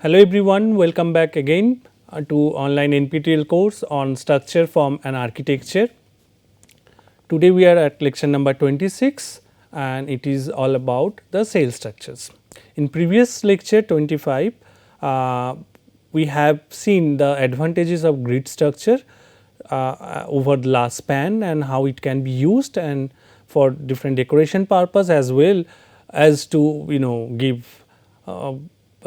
Hello everyone, welcome back again to online NPTEL course on structure, form and architecture. Today we are at lecture number 26 and it is all about the cell structures. In previous lecture 25, we have seen the advantages of grid structure over the last span and how it can be used and for different decoration purpose as well as to give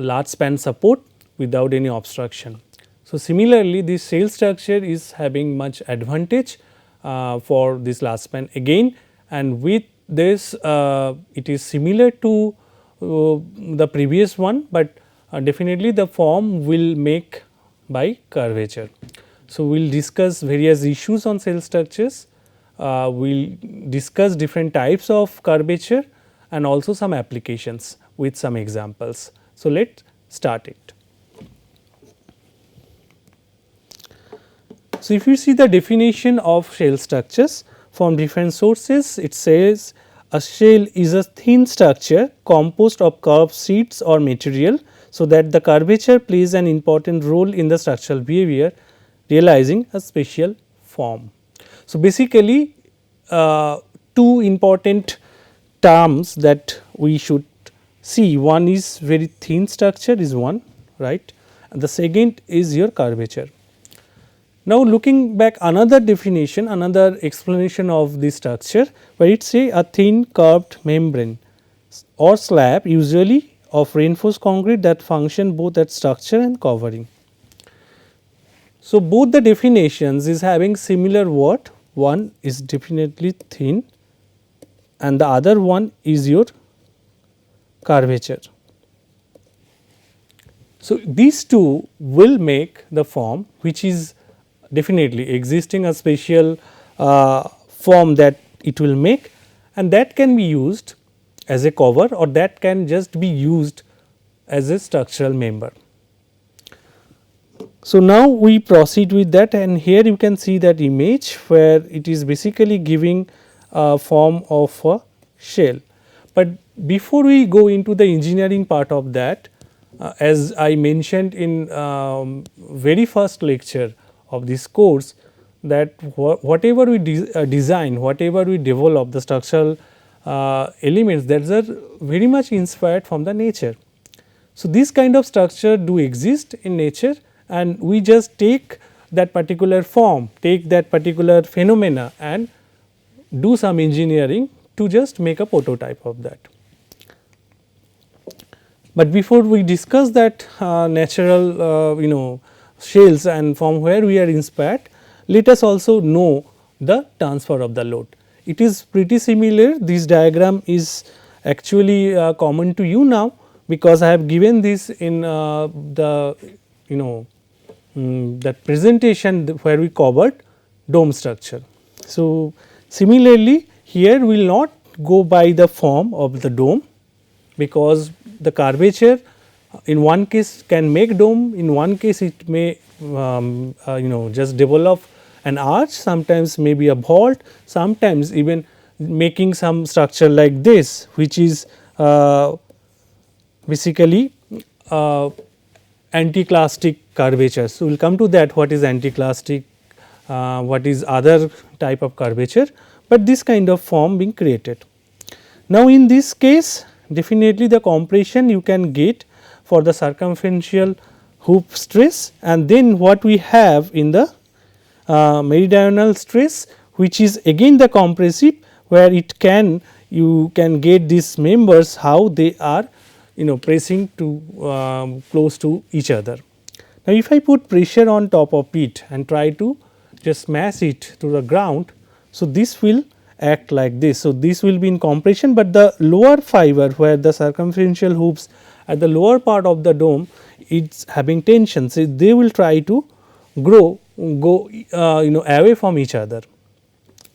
large span support without any obstruction. So, similarly this cell structure is having much advantage for this large span again, and with this it is similar to the previous one, but definitely the form will make by curvature. So, we will discuss various issues on cell structures, we will discuss different types of curvature and also some applications with some examples. So, let us start it. So, if you see the definition of shell structures from different sources, it says a shell is a thin structure composed of curved sheets or material, so that the curvature plays an important role in the structural behavior, realizing a special form. So, basically two important terms that we should see, one is very thin structure is one, right, and the second is your curvature. Now, looking back another definition, another explanation of this structure, where it say a thin curved membrane or slab usually of reinforced concrete that function both as structure and covering. So, both the definitions is having similar word, one is definitely thin and the other one is your curvature. So, these two will make the form which is definitely existing a special form that it will make, and that can be used as a cover or that can just be used as a structural member. So, now we proceed with that, and here you can see that image where it is basically giving a form of a shell. But before we go into the engineering part of that, as I mentioned in very first lecture of this course, that whatever we design, whatever we develop the structural elements, that are very much inspired from the nature. So, this kind of structure do exist in nature, and we just take that particular form, take that particular phenomena and do some engineering to just make a prototype of that. But before we discuss that natural shells and from where we are inspired, let us also know the transfer of the load. It is pretty similar, this diagram is actually common to you now, because I have given this in the that presentation where we covered dome structure. So, similarly here we will not go by the form of the dome, because the curvature in one case can make dome, in one case it may just develop an arch, sometimes maybe a vault, sometimes even making some structure like this, which is basically anticlastic curvature. So, we will come to that, what is anticlastic, what is other type of curvature, but this kind of form being created. Now, in this case definitely the compression you can get for the circumferential hoop stress, and then what we have in the meridional stress, which is again the compressive, where it can you can get these members how they are pressing to close to each other. Now, if I put pressure on top of it and try to just smash it to the ground, so this will act like this. So, this will be in compression, but the lower fiber where the circumferential hoops at the lower part of the dome is having tension. So, they will try to go away from each other.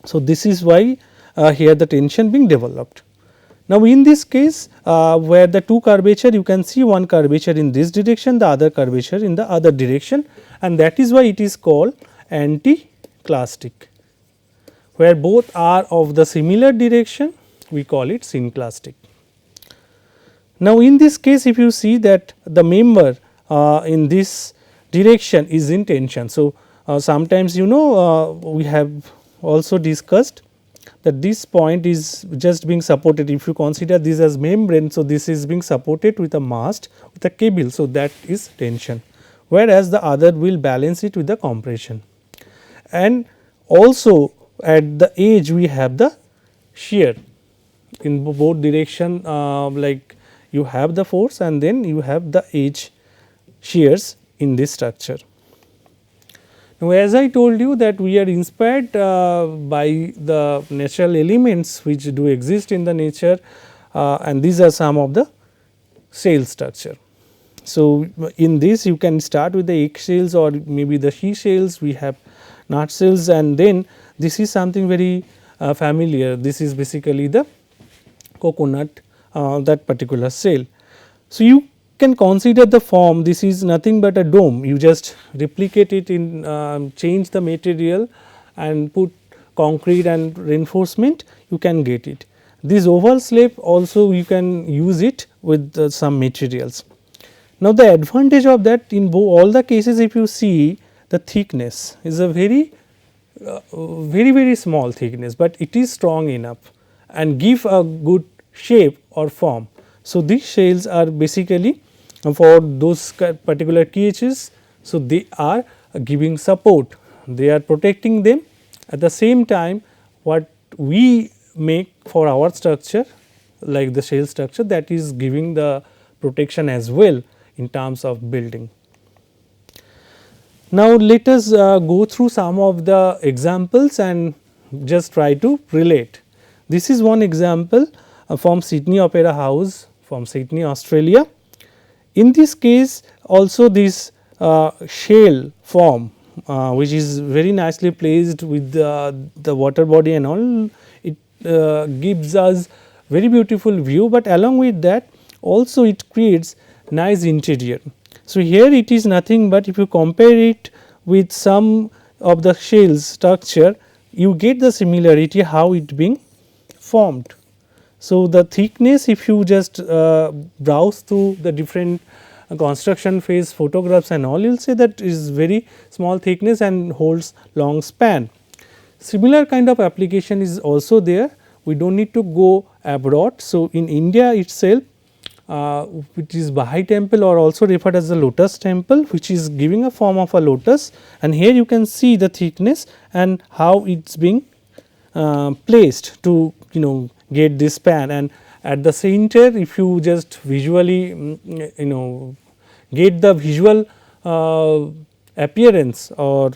So, this is why here the tension being developed. Now, in this case where the two curvature, you can see one curvature in this direction, the other curvature in the other direction, and that is why it is called anticlastic. Where both are of the similar direction, we call it synclastic. Now, in this case if you see that the member in this direction is in tension. So, sometimes we have also discussed that this point is just being supported. If you consider this as membrane, so this is being supported with a mast with a cable. So, that is tension, whereas the other will balance it with the compression. And also at the edge we have the shear in both direction, like you have the force and then you have the edge shears in this structure. Now, as I told you that we are inspired by the natural elements which do exist in the nature, and these are some of the shell structure. So, in this you can start with the egg shells or maybe the she shells, we have nut shells, and then this is something very familiar. This is basically the coconut, that particular shell. So, you can consider the form, this is nothing but a dome, you just replicate it in, change the material and put concrete and reinforcement, you can get it. This oval shape also you can use it with some materials. Now, the advantage of that in all the cases, if you see the thickness is a very very small thickness, but it is strong enough and give a good shape or form. So, these shells are basically for those particular THs. So, they are giving support, they are protecting them. At the same time, what we make for our structure like the shell structure, that is giving the protection as well in terms of building. Now, let us go through some of the examples and just try to relate. This is one example from Sydney Opera House from Sydney, Australia. In this case also this shell form, which is very nicely placed with the water body and all, it gives us very beautiful view, but along with that also it creates nice interior. So, here it is nothing but if you compare it with some of the shells structure, you get the similarity how it being formed. So, the thickness, if you just browse through the different construction phase photographs and all, you will say that is very small thickness and holds long span. Similar kind of application is also there, we do not need to go abroad. So, in India itself, which is Bahai temple or also referred as the lotus temple, which is giving a form of a lotus, and here you can see the thickness and how it is being placed to get this span. And at the center, if you just visually get the visual appearance or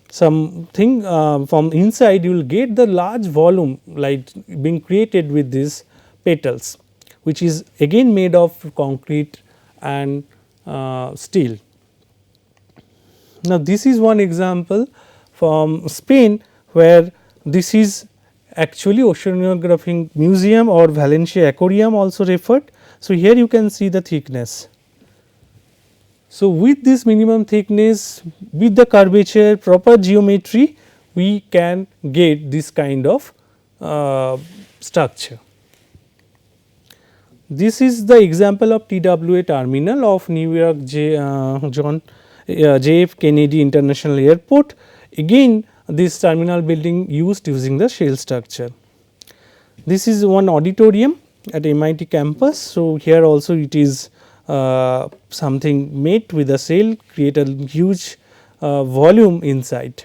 something from inside, you will get the large volume like being created with these petals, which is again made of concrete and steel. Now, this is one example from Spain, where this is actually Oceanographic Museum or Valencia Aquarium also referred. So, here you can see the thickness. So, with this minimum thickness, with the curvature, proper geometry, we can get this kind of structure. This is the example of TWA terminal of New York JF Kennedy International Airport. Again this terminal building used using the shell structure. This is one auditorium at MIT campus. So, here also it is something made with a shell, create a huge volume inside.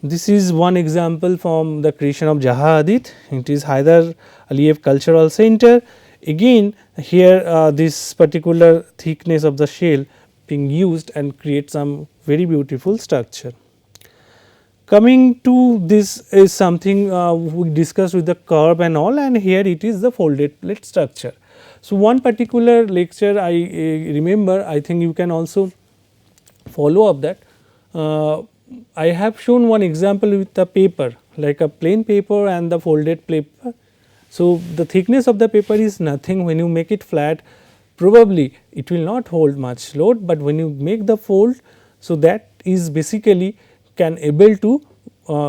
This is one example from the creation of Jaha Hadid. It is Haidar Aliyev Cultural Center. Again here this particular thickness of the shell being used and create some very beautiful structure. Coming to this is something we discussed with the curve and all, and here it is the folded plate structure. So, one particular lecture I remember, I think you can also follow up that. I have shown one example with the paper, like a plain paper and the folded paper. So, the thickness of the paper is nothing. When you make it flat, probably it will not hold much load, but when you make the fold, so that is basically can able to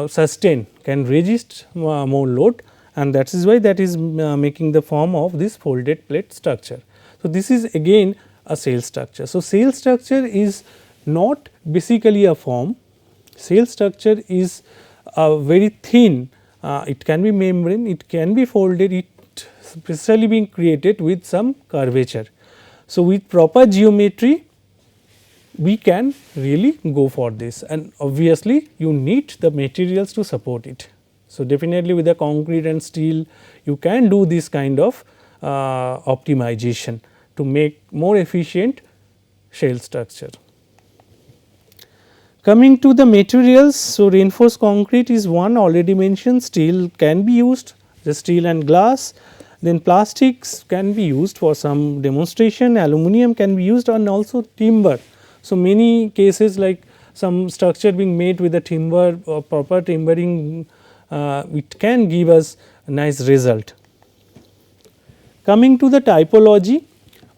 sustain, can resist more load, and that is why that is making the form of this folded plate structure. So, this is again a shell structure. So, shell structure is not basically a form, shell structure is a very thin, it can be membrane, it can be folded, it specially being created with some curvature. So, with proper geometry we can really go for this, and obviously you need the materials to support it. So, definitely with the concrete and steel you can do this kind of optimization to make more efficient shell structure. Coming to the materials, so reinforced concrete is one already mentioned, steel can be used, the steel and glass, then plastics can be used for some demonstration, aluminum can be used, and also timber. So, many cases like some structure being made with the timber or proper timbering, it can give us a nice result. Coming to the typology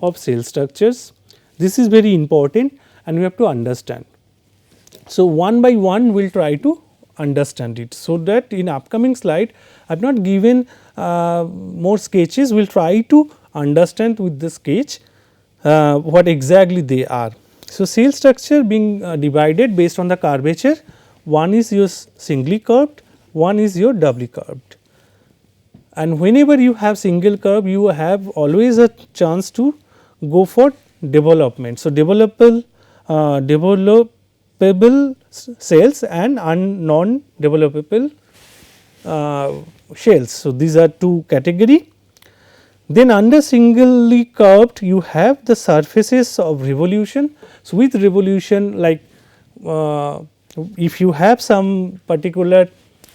of shell structures, this is very important and we have to understand. So, one by one we will try to understand it. So, that in upcoming slide I have not given more sketches, we will try to understand with the sketch what exactly they are. So, shell structure being divided based on the curvature, one is your singly curved, one is your doubly curved, and whenever you have single curve you have always a chance to go for development. So, developable shells and non developable shells. So, these are two category. Then under singly curved you have the surfaces of revolution. So, with revolution, like if you have some particular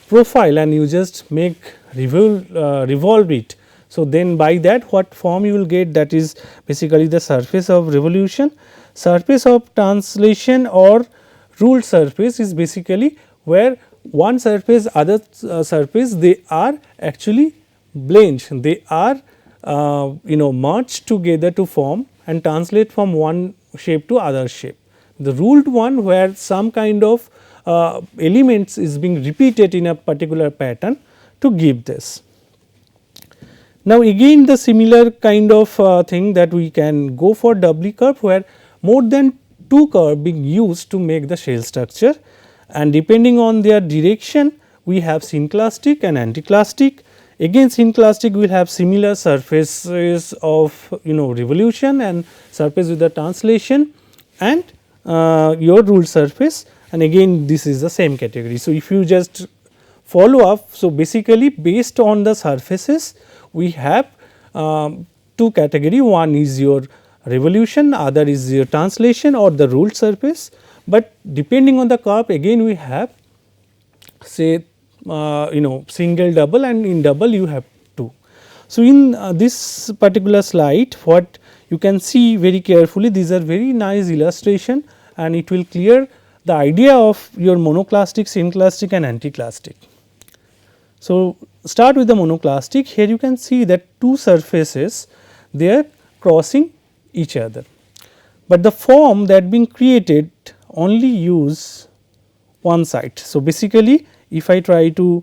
profile and you just make revolve it. So, then by that what form you will get, that is basically the surface of revolution. Surface of translation or ruled surface is basically where one surface other surface they are actually blend, they are merged together to form and translate from one shape to other shape. The ruled one where some kind of elements is being repeated in a particular pattern to give this. Now, again the similar kind of thing that we can go for doubly curve, where more than two curve being used to make the shell structure, and depending on their direction we have synclastic and anticlastic. Again synclastic will have similar surfaces of revolution and surface with the translation and your ruled surface, and again this is the same category. So, if you just follow up, so basically based on the surfaces we have two category, one is your revolution, other is your translation or the ruled surface, but depending on the curve again we have say single, double, and in double you have two. So, in this particular slide what you can see very carefully, these are very nice illustration and it will clear the idea of your monoclastic, synclastic and anticlastic. So, start with the monoclastic. Here you can see that two surfaces they are crossing each other, but the form that being created only use one side. So, basically if I try to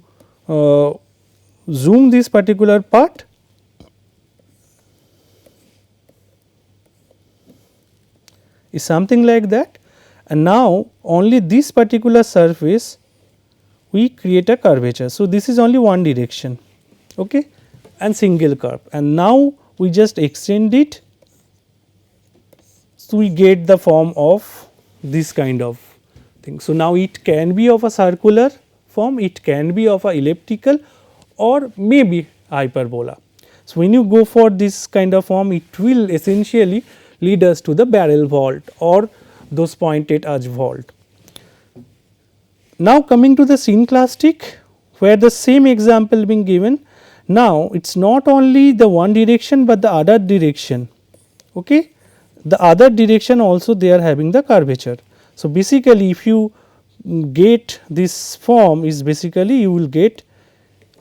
zoom this particular part, is something like that, and now only this particular surface we create a curvature. So, this is only one direction, okay, and single curve, and now we just extend it, so we get the form of this kind of thing. So, now it can be of a circular form, it can be of a elliptical or maybe hyperbola. So, when you go for this kind of form, it will essentially lead us to the barrel vault or those pointed arch vault. Now, coming to the synclastic, where the same example being given, now it is not only the one direction, but the other direction, okay. The other direction also they are having the curvature. So, basically if you get this form is basically you will get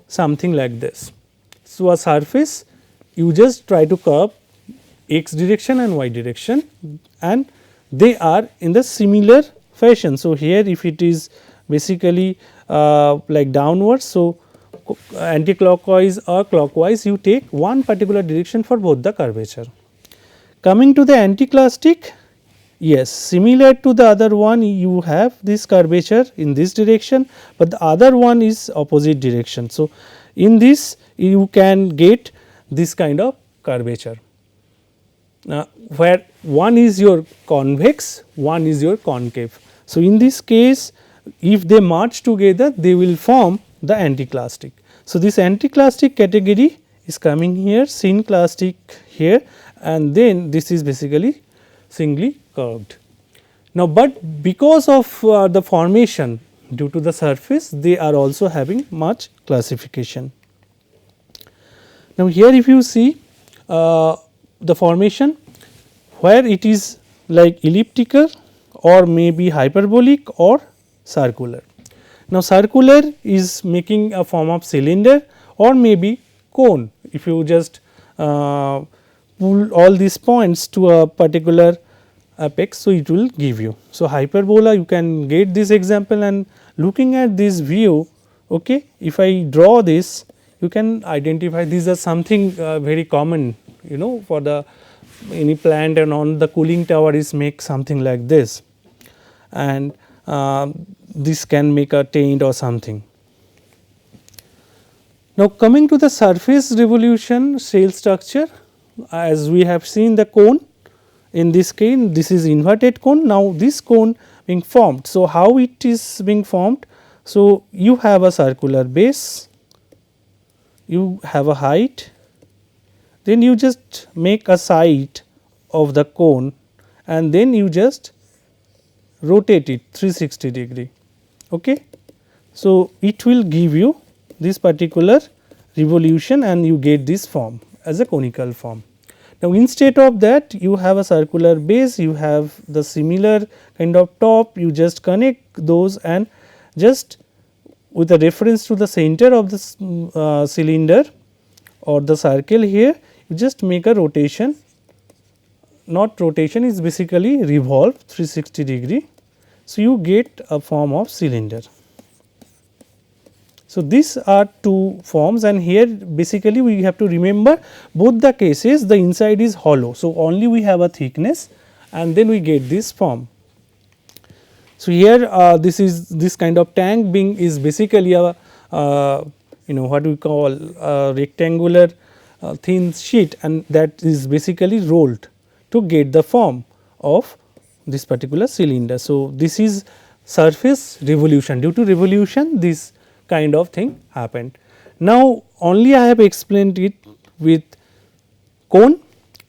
something like this. So, a surface you just try to curve x direction and y direction and they are in the similar fashion. So, here if it is basically like downwards, so anti-clockwise or clockwise you take one particular direction for both the curvature. Coming to the anticlastic, yes, similar to the other one, you have this curvature in this direction, but the other one is opposite direction. So, in this you can get this kind of curvature, where one is your convex, one is your concave. So, in this case, if they merge together, they will form the anticlastic. So, this anticlastic category is coming here, synclastic here, and then this is basically singly curved. Now, but because of the formation due to the surface, they are also having much classification. Now, here if you see the formation, where it is like elliptical or maybe hyperbolic or circular. Now, circular is making a form of cylinder or maybe cone. If you just pull all these points to a particular apex, so it will give you. So, hyperbola, you can get this example, and looking at this view, okay, if I draw this, you can identify these are something very common, for the any plant, and on the cooling tower is make something like this, and this can make a taint or something. Now, coming to the surface revolution shell structure, as we have seen the cone, in this case this is inverted cone. Now, this cone being formed. So, how it is being formed? So, you have a circular base, you have a height, then you just make a side of the cone, and then you just rotate it 360 degree. Okay. So, it will give you this particular revolution, and you get this form as a conical form. Now, instead of that, you have a circular base, you have the similar kind of top, you just connect those, and just with a reference to the center of the cylinder or the circle here, you just make a rotation, not rotation, is basically revolve 360 degree. So, you get a form of cylinder. So, these are two forms, and here basically we have to remember both the cases the inside is hollow. So, only we have a thickness, and then we get this form. So, here this is this kind of tank being is basically a what we call a rectangular thin sheet, and that is basically rolled to get the form of this particular cylinder. So, this is surface revolution. Due to revolution, this kind of thing happened. Now, only I have explained it with cone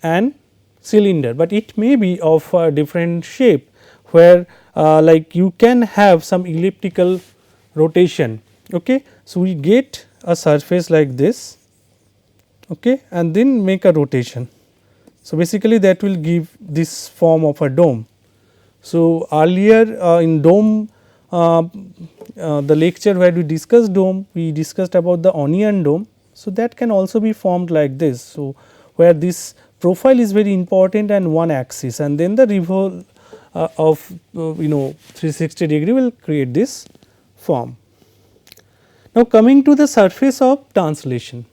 and cylinder, but it may be of a different shape, where like you can have some elliptical rotation. Okay. So, we get a surface like this, okay, and then make a rotation. So, basically that will give this form of a dome. So, earlier in dome, the lecture where we discussed dome, we discussed about the onion dome. So, that can also be formed like this. So, where this profile is very important and one axis, and then the revolve of 360 degree will create this form. Now, coming to the surface of translation.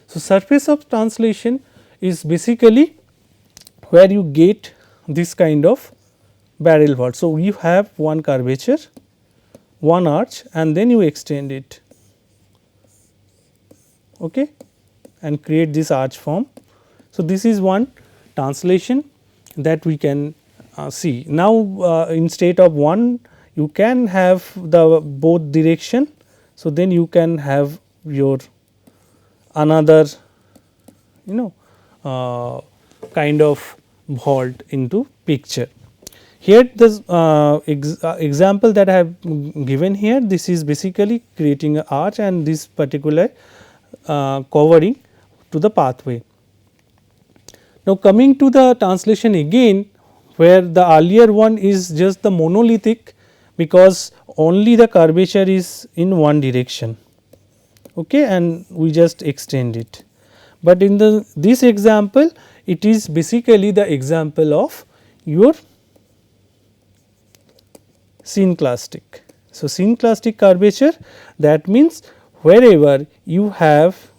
So, surface of translation is basically where you get this kind of barrel vault. So, you have one curvature, one arch, and then you extend it, okay, and create this arch form. So, this is one translation that we can see. Now, instead of one, you can have the both direction. So, then you can have your another kind of vault into picture. Here the example that I have given here, this is basically creating an arch and this particular covering to the pathway. Now, coming to the translation again, where the earlier one is just the monolithic, because only the curvature is in one direction, okay, and we just extend it. But in this example, it is basically the example of your synclastic. So, synclastic curvature, that means wherever you have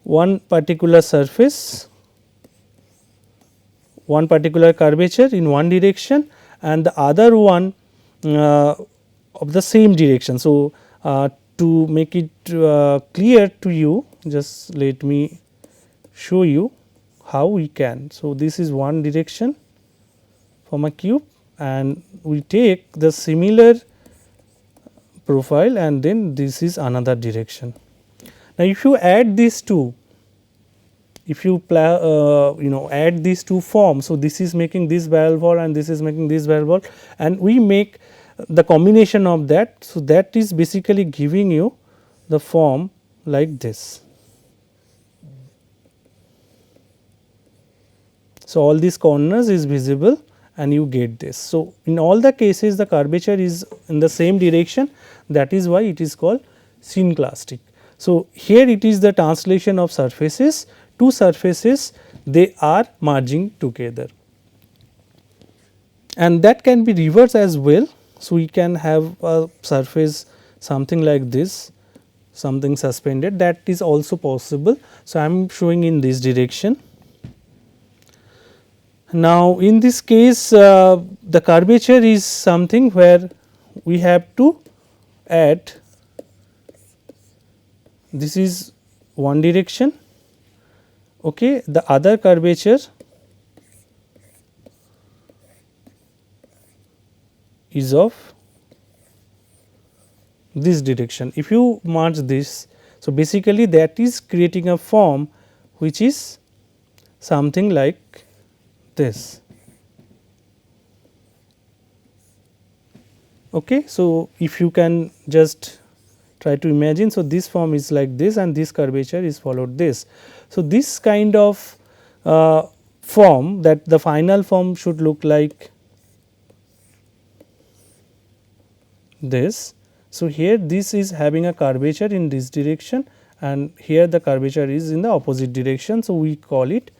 one particular surface, one particular curvature in one direction and the other one of the same direction. So, to make it clear to you, just let me show you how we can. So, this is one direction from a cube and we take the similar profile and then this is another direction. Now, if you add these two, if you add these two forms. So, this is making this barrel wall and this is making this barrel wall and we make the combination of that. So, that is basically giving you the form like this. So, all these corners is visible and you get this. So, in all the cases the curvature is in the same direction, that is why it is called synclastic. So, here it is the translation of surfaces, two surfaces they are merging together and that can be reversed as well. So, we can have a surface something like this, something suspended, that is also possible. So, I am showing in this direction. Now, in this case the curvature is something where we have to add, this is one direction, okay, the other curvature is of this direction. If you merge this, so basically that is creating a form which is something like this. Okay. So, if you can just try to imagine, so this form is like this and this curvature is followed this. So, this kind of form, that the final form should look like this. So, here this is having a curvature in this direction and here the curvature is in the opposite direction. So, we call it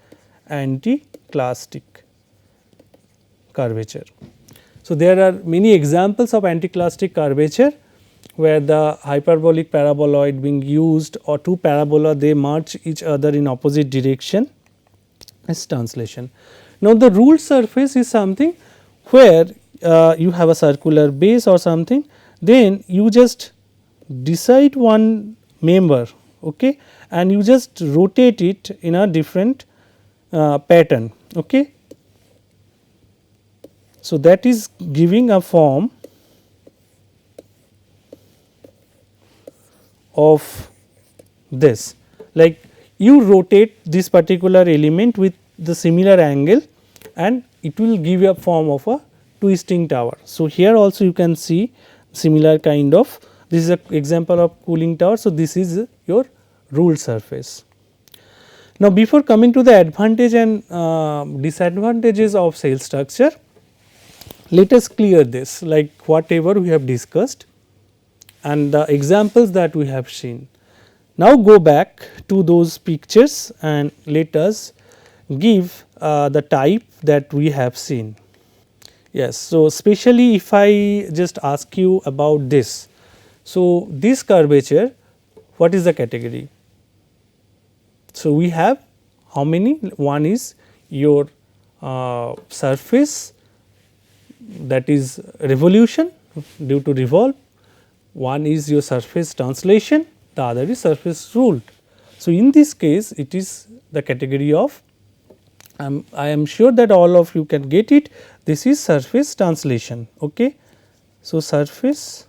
anticlastic curvature. So, there are many examples of anticlastic curvature where the hyperbolic paraboloid being used or two parabola they merge each other in opposite direction as translation. Now, the ruled surface is something where you have a circular base or something, then you just decide one member, okay, and you just rotate it in a different pattern. Okay. So, that is giving a form of this, like you rotate this particular element with the similar angle and it will give you a form of a twisting tower. So, here also you can see similar kind of, this is an example of cooling tower. So, this is your ruled surface. Now, before coming to the advantage and disadvantages of cell structure, let us clear this, like whatever we have discussed and the examples that we have seen. Now, go back to those pictures and let us give the type that we have seen. Yes. So, especially if I just ask you about this. So, this curvature, what is the category? So, we have how many? One is your surface, that is revolution due to revolve, one is your surface translation, the other is surface ruled. So, in this case it is the category of, I am sure that all of you can get it, this is surface translation. Okay. So, surface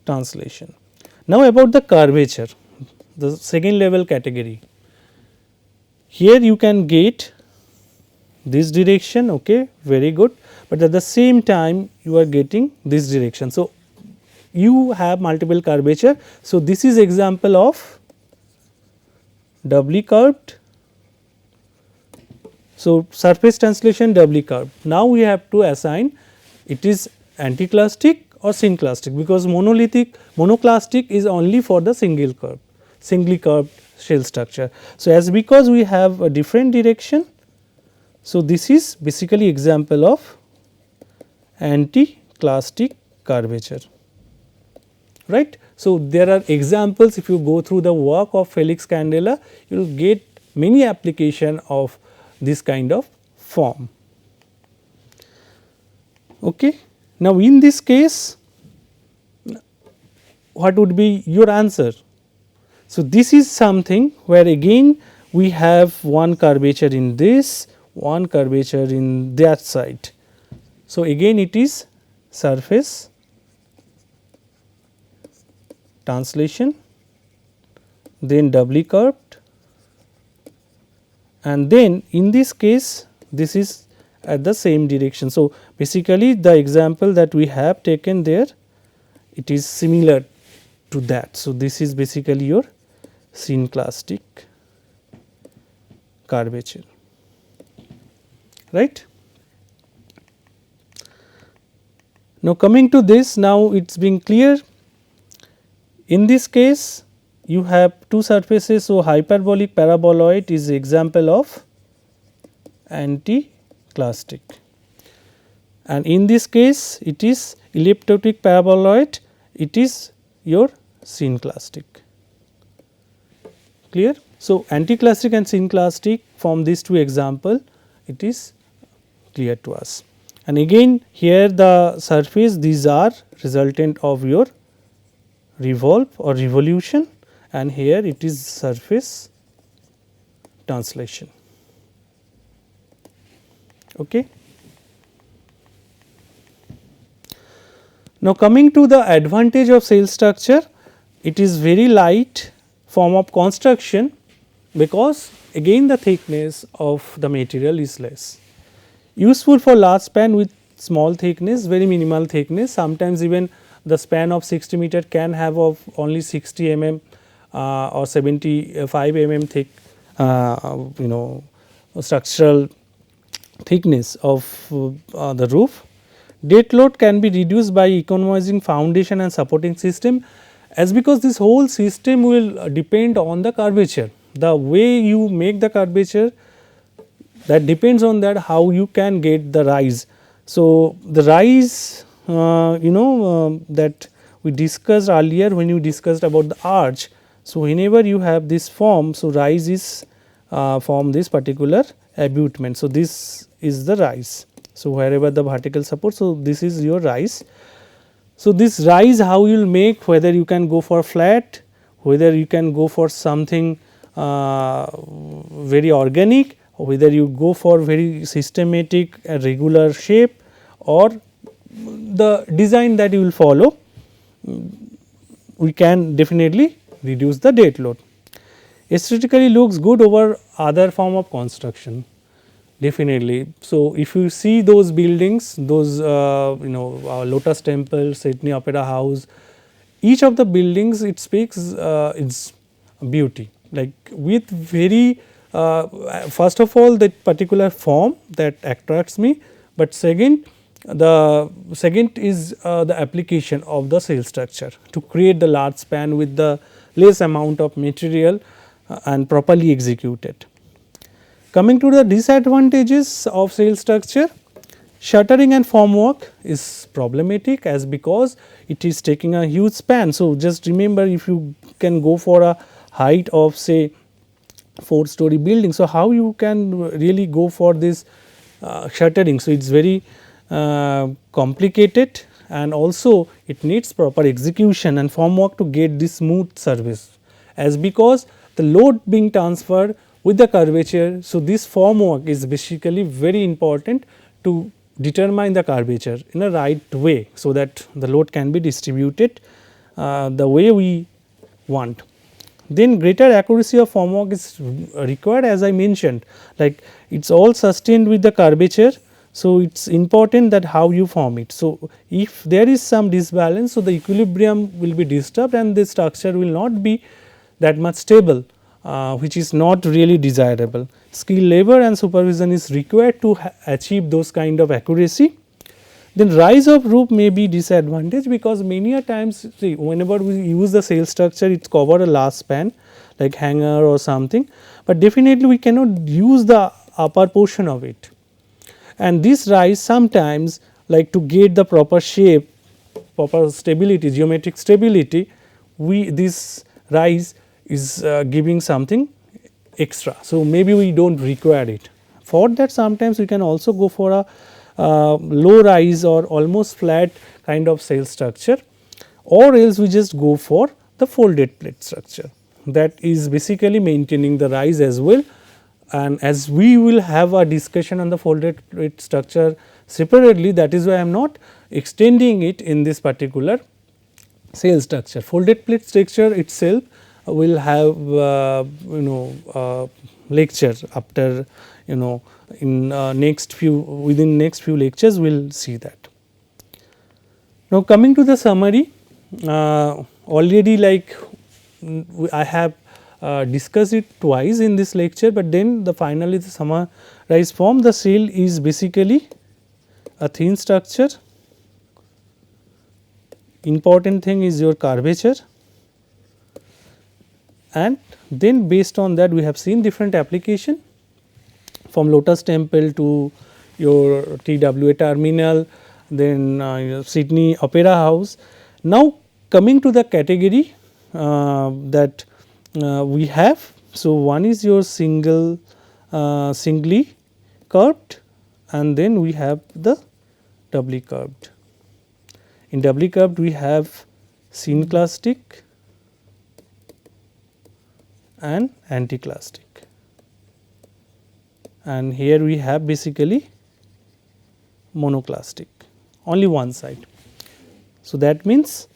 translation. Now, about the curvature, the second level category, here you can get this direction, okay, very good, but at the same time you are getting this direction. So, you have multiple curvature. So, this is example of doubly curved. So, surface translation doubly curved. Now, we have to assign it is anticlastic or synclastic, because monoclastic is only for the singly curved shell structure. So, as because we have a different direction. So, this is basically example of anticlastic curvature, right. So, there are examples, if you go through the work of Felix Candela, you will get many application of this kind of form. Okay. Now, in this case, what would be your answer? So, this is something where again we have one curvature in this, one curvature in that side. So, again it is surface translation, then doubly curved, and then in this case this is at the same direction. So, basically the example that we have taken there, it is similar to that. So, this is basically your synclastic curvature, right. Now, coming to this, now it is being clear. In this case you have two surfaces. So, hyperbolic paraboloid is example of anticlastic, and in this case it is elliptic paraboloid, it is your synclastic. Clear? So, anticlastic and synclastic from these two example, it is clear to us. And again here the surface, these are resultant of your revolve or revolution, and here it is surface translation. Okay. Now, coming to the advantage of cell structure, it is very light form of construction, because again the thickness of the material is less. Useful for large span with small thickness, very minimal thickness, sometimes even the span of 60 meter can have of only 60 mm or 75 mm thick structural thickness of the roof. Dead load can be reduced by economizing foundation and supporting system, as because this whole system will depend on the curvature. The way you make the curvature, that depends on that how you can get the rise. So, the rise that we discussed earlier when you discussed about the arch. So, whenever you have this form, so rise is from this particular abutment. So, this is the rise. So, wherever the vertical support, so this is your rise. So, this rise how you will make, whether you can go for flat, whether you can go for something very organic, or whether you go for very systematic regular shape, or the design that you will follow, we can definitely reduce the dead load. Aesthetically looks good over other form of construction, definitely. So, if you see those buildings, those Lotus Temple, Sydney Opera House, each of the buildings it speaks its beauty, like with very first of all that particular form that attracts me, but second is the application of the cell structure to create the large span with the less amount of material and properly executed. Coming to the disadvantages of cell structure, shuttering and formwork is problematic, as because it is taking a huge span. So, just remember, if you can go for a height of say 4-story building, so how you can really go for this shuttering. So, it is very complicated, and also it needs proper execution and formwork to get this smooth surface, as because the load being transferred with the curvature. So, this formwork is basically very important to determine the curvature in a right way, so that the load can be distributed the way we want. Then greater accuracy of formwork is required, as I mentioned, like it is all sustained with the curvature. So, it is important that how you form it. So, if there is some disbalance, so the equilibrium will be disturbed and the structure will not be that much stable, which is not really desirable. Skill, labor and supervision is required to achieve those kind of accuracy. Then rise of roof may be disadvantage, because many a times see whenever we use the cell structure, it cover a large span like hanger or something, but definitely we cannot use the upper portion of it. And this rise sometimes, like to get the proper shape, proper stability, geometric stability, this rise is giving something extra. So, maybe we do not require it. For that sometimes we can also go for a low rise or almost flat kind of cell structure, or else we just go for the folded plate structure, that is basically maintaining the rise as well. And as we will have a discussion on the folded plate structure separately, that is why I am not extending it in this particular cell structure. Folded plate structure itself will have lecture after in next few, within next few lectures we will see that. Now, coming to the summary, already like I have discussed it twice in this lecture, but then the finally the summarized form, the cell is basically a thin structure. Important thing is your curvature, and then based on that we have seen different application from Lotus Temple to your TWA terminal, then Sydney Opera House. Now, coming to the category that we have. So, one is your singly curved, and then we have the doubly curved. In doubly curved we have synclastic and anticlastic, and here we have basically monoclastic, only one side. So, that means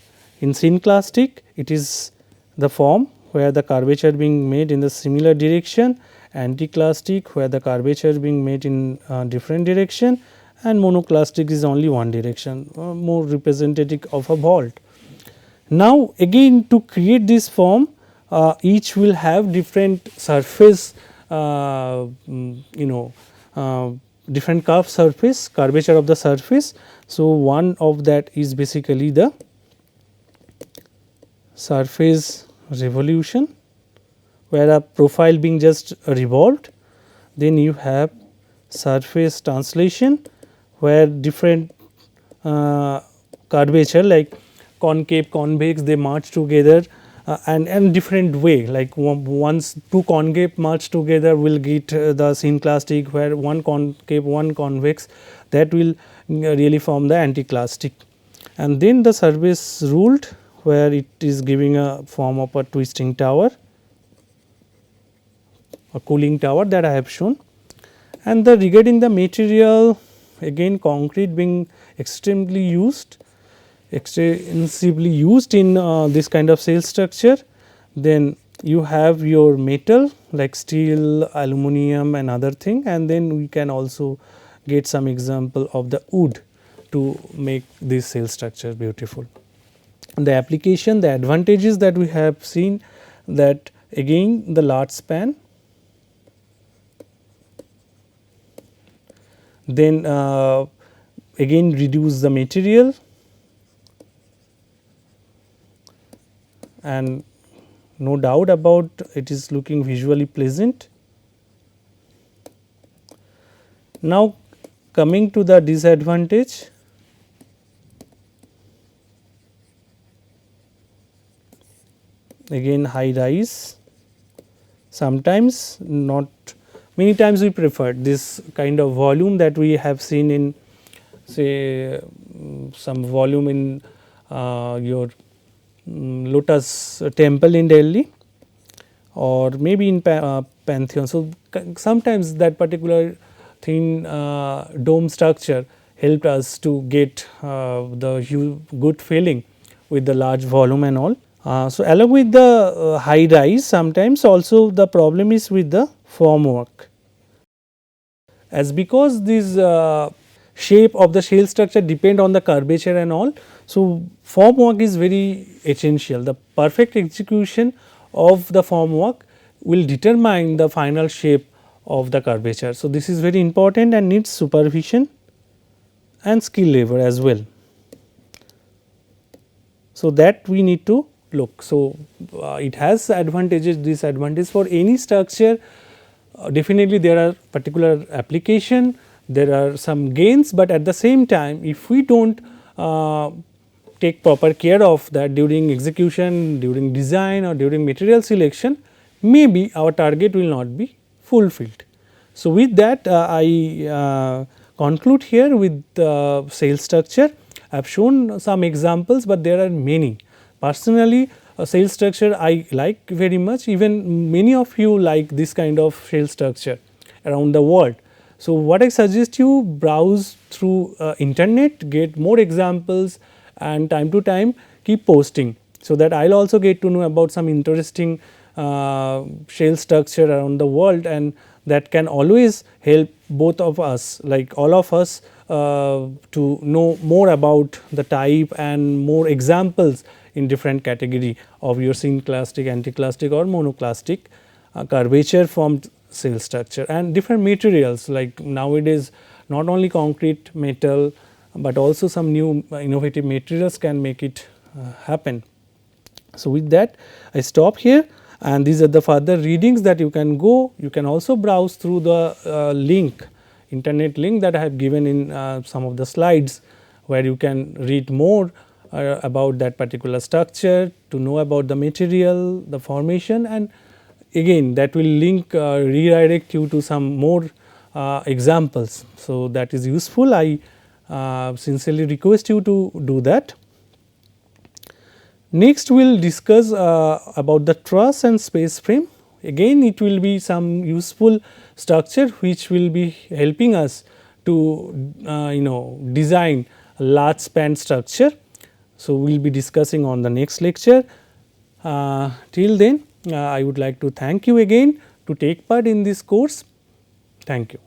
in synclastic it is the form where the curvature being made in the similar direction, anticlastic where the curvature being made in different direction, and monoclastic is only one direction, more representative of a vault. Now, again to create this form, each will have different surface, different curved surface, curvature of the surface. So, one of that is basically the surface revolution, where a profile being just revolved. Then you have surface translation, where different curvature like concave, convex, they merge together and different way, like once two concave merge together will get the synclastic, where one concave, one convex, that will really form the anticlastic. And then the surface ruled, where it is giving a form of a twisting tower, a cooling tower that I have shown. And the regarding the material, again concrete being extremely used, extensively used in this kind of cell structure. Then you have your metal like steel, aluminum and other thing, and then we can also get some example of the wood to make this cell structure beautiful. The application, the advantages that we have seen, that again the large span, then again reduce the material, and no doubt about it is looking visually pleasant. Now, coming to the disadvantage, again high rise, sometimes not, many times we prefer this kind of volume that we have seen in say some volume in your Lotus Temple in Delhi, or maybe in Pantheon. So, sometimes that particular thin dome structure helped us to get the good feeling with the large volume and all. So, along with the high rise, sometimes also the problem is with the formwork, as because this shape of the shell structure depend on the curvature and all. So, formwork is very essential. The perfect execution of the formwork will determine the final shape of the curvature. So, this is very important and needs supervision and skill labor as well. So, that we need to look. So, it has advantages, disadvantages for any structure. Definitely there are particular application, there are some gains, but at the same time if we do not take proper care of that during execution, during design or during material selection, maybe our target will not be fulfilled. So, with that I conclude here with cell structure. I have shown some examples, but there are many. Personally, cell structure I like very much, even many of you like this kind of cell structure around the world. So, what I suggest you browse through internet, get more examples, and time to time keep posting, so that I will also get to know about some interesting shell structure around the world, and that can always help both of us, like all of us, to know more about the type and more examples in different category of your synclastic, anticlastic or monoclastic curvature formed cell structure, and different materials, like nowadays not only concrete, metal, but also some new innovative materials can make it happen. So, with that I stop here, and these are the further readings that you can go. You can also browse through the link, internet link that I have given in some of the slides, where you can read more about that particular structure, to know about the material, the formation, and again that will link redirect you to some more examples. So, that is useful. I sincerely request you to do that. Next we will discuss about the truss and space frame. Again it will be some useful structure which will be helping us to design a large span structure. So, we will be discussing on the next lecture. Till then I would like to thank you again to take part in this course. Thank you.